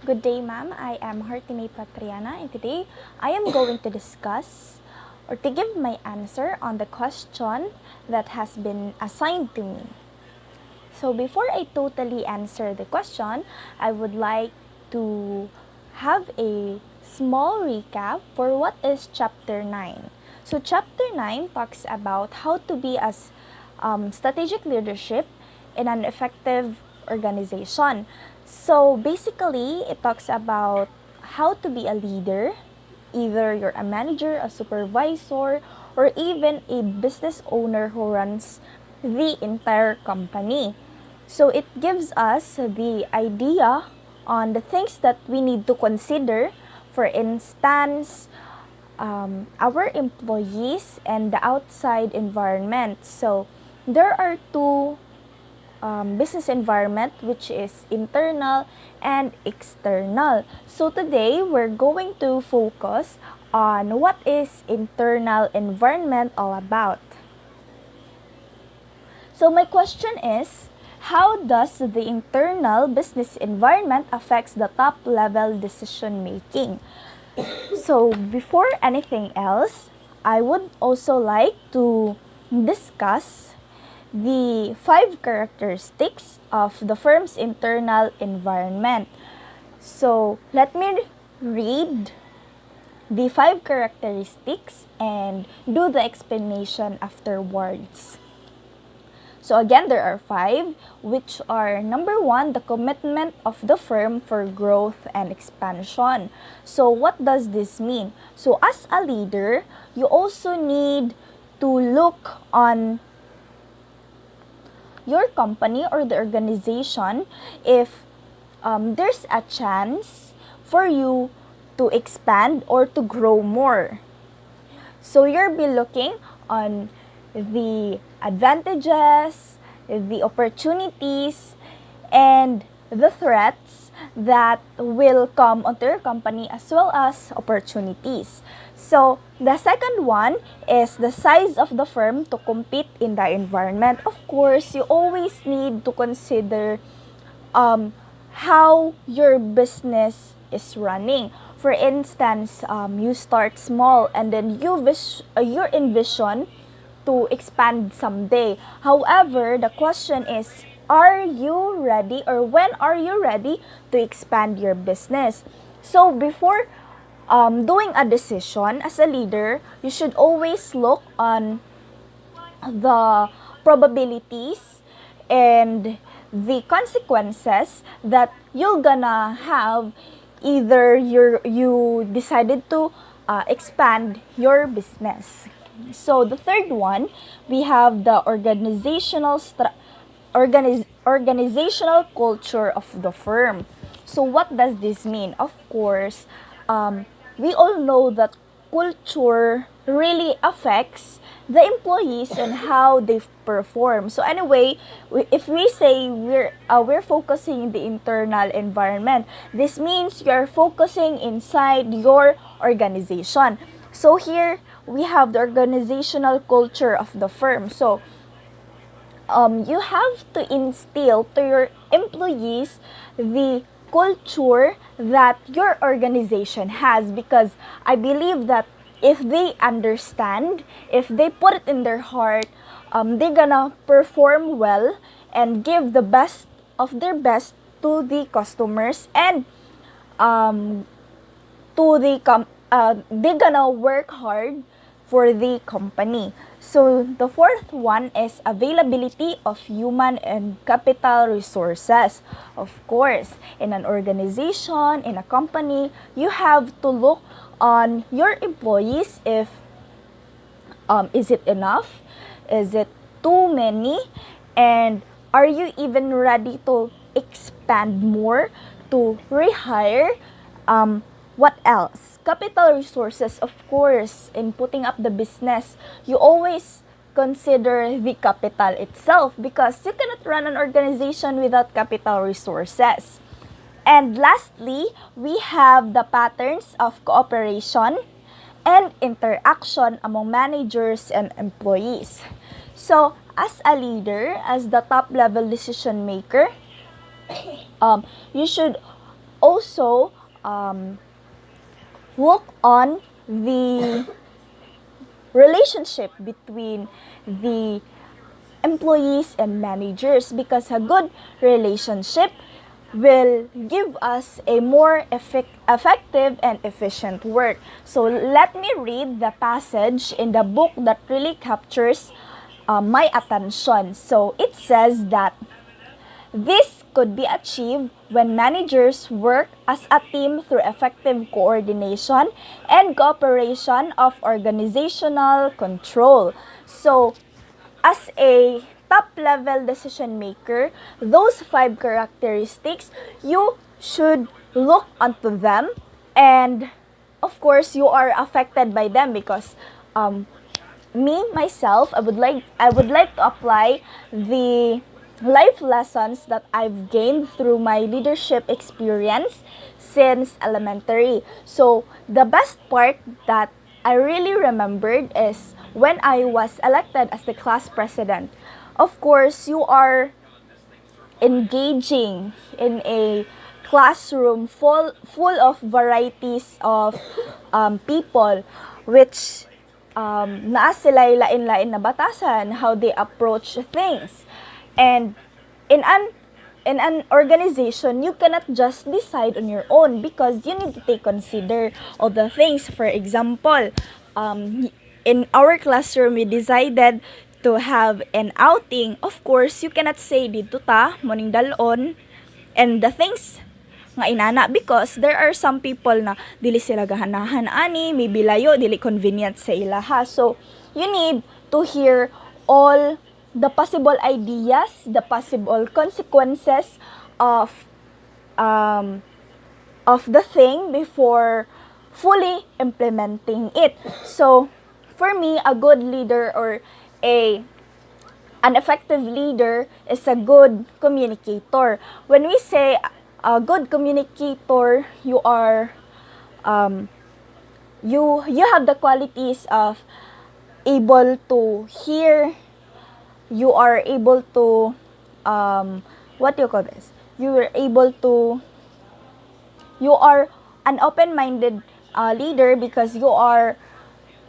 Good day, ma'am. I am Hearty Mae Patriana, and today I am going to discuss or to give my answer on the question that has been assigned to me. So, before I totally answer the question, I would like to have a small recap for what is Chapter 9. So, Chapter 9 talks about how to be as strategic leadership in an effective organization. So basically, it talks about how to be a leader, either you're a manager, a supervisor, or even a business owner who runs the entire company. So it gives us the idea on the things that we need to consider. For instance, our employees and the outside environment. So there are two business environment, which is internal and external. So today we're going to focus on what is internal environment all about. So my question is, how does the internal business environment affects the top level decision making? So before anything else, I would also like to discuss the 5 characteristics of the firm's internal environment. So let me read the 5 characteristics and do the explanation afterwards. So again, there are 5, which are number 1, the commitment of the firm for growth and expansion. So what does this mean? So as a leader, you also need to look on your company or the organization if there's a chance for you to expand or to grow more. So you'll be looking on the advantages, the opportunities, and the threats that will come onto your company as well as opportunities. So the second one is the size of the firm to compete in the environment. Of course, you always need to consider how your business is running. For instance, you start small and then you envision to expand someday. However, the question is, are you ready or when are you ready to expand your business? So before doing a decision as a leader, you should always look on the probabilities and the consequences that you're gonna have either you decided to expand your business. So the third one, we have the organizational culture of the firm. So what does this mean? Of course, we all know that culture really affects the employees and how they perform. So anyway, if we say we're focusing in the internal environment, this means you're focusing inside your organization. So here we have the organizational culture of the firm. So you have to instill to your employees the culture that your organization has, because I believe that if they understand, if they put it in their heart, they're gonna perform well and give the best of their best to the customers and they're gonna work hard for the company. So the fourth one is availability of human and capital resources. Of course, in an organization, in a company, you have to look on your employees if is it enough? Is it too many? And are you even ready to expand more, to rehire? What else? Capital resources, of course. In putting up the business, you always consider the capital itself because you cannot run an organization without capital resources. And lastly, we have the patterns of cooperation and interaction among managers and employees. So, as a leader, as the top level decision maker, you should also look on the relationship between the employees and managers, because a good relationship will give us a more effective and efficient work. So let me read the passage in the book that really captures my attention. So it says that this could be achieved when managers work as a team through effective coordination and cooperation of organizational control. So, as a top-level decision maker, those 5 characteristics, you should look onto them, and of course, you are affected by them because myself, I would like to apply the life lessons that I've gained through my leadership experience since elementary. So the best part that I really remembered is when I was elected as the class president. Of course, you are engaging in a classroom full of varieties of people, which naa sila'y lain-lain na batasan, how they approach things. And in an organization, you cannot just decide on your own because you need to take consider all the things. For example, in our classroom, we decided to have an outing. Of course, you cannot say dito ta, morning dalon, and the things nga inana, because there are some people na dili sila gahanahan ani, maybe layo, dili convenient sa ilaha. So you need to hear all the possible ideas, the possible consequences of the thing before fully implementing it. So for me, a good leader or an effective leader is a good communicator. When we say a good communicator, you are you have the qualities of able to hear, you are able to what do you call this? You are an open-minded leader because you are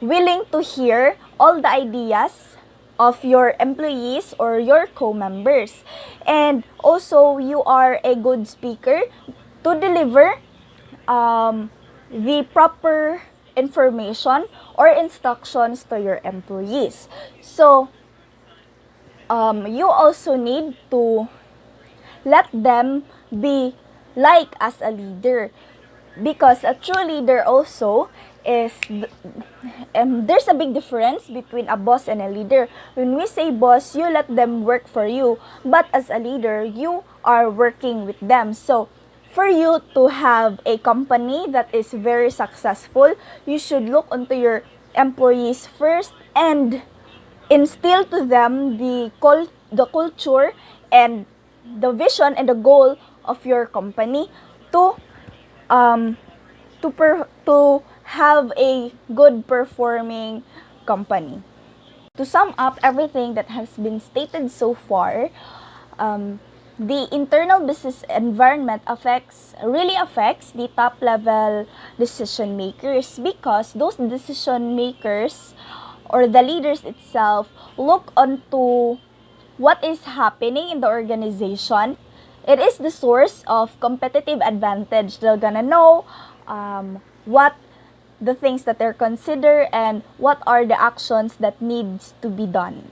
willing to hear all the ideas of your employees or your co-members. And also, you are a good speaker to deliver the proper information or instructions to your employees. So, you also need to let them be like as a leader, because a true leader also is there's a big difference between a boss and a leader. When we say boss, you let them work for you, but as a leader, you are working with them. So for you to have a company that is very successful, you should look onto your employees first and instill to them the culture and the vision and the goal of your company to have a good performing company. To sum up everything that has been stated so far, the internal business environment really affects the top level decision makers, because those decision makers or the leaders itself look onto what is happening in the organization. It is the source of competitive advantage. They're gonna know what the things that they're consider and what are the actions that needs to be done.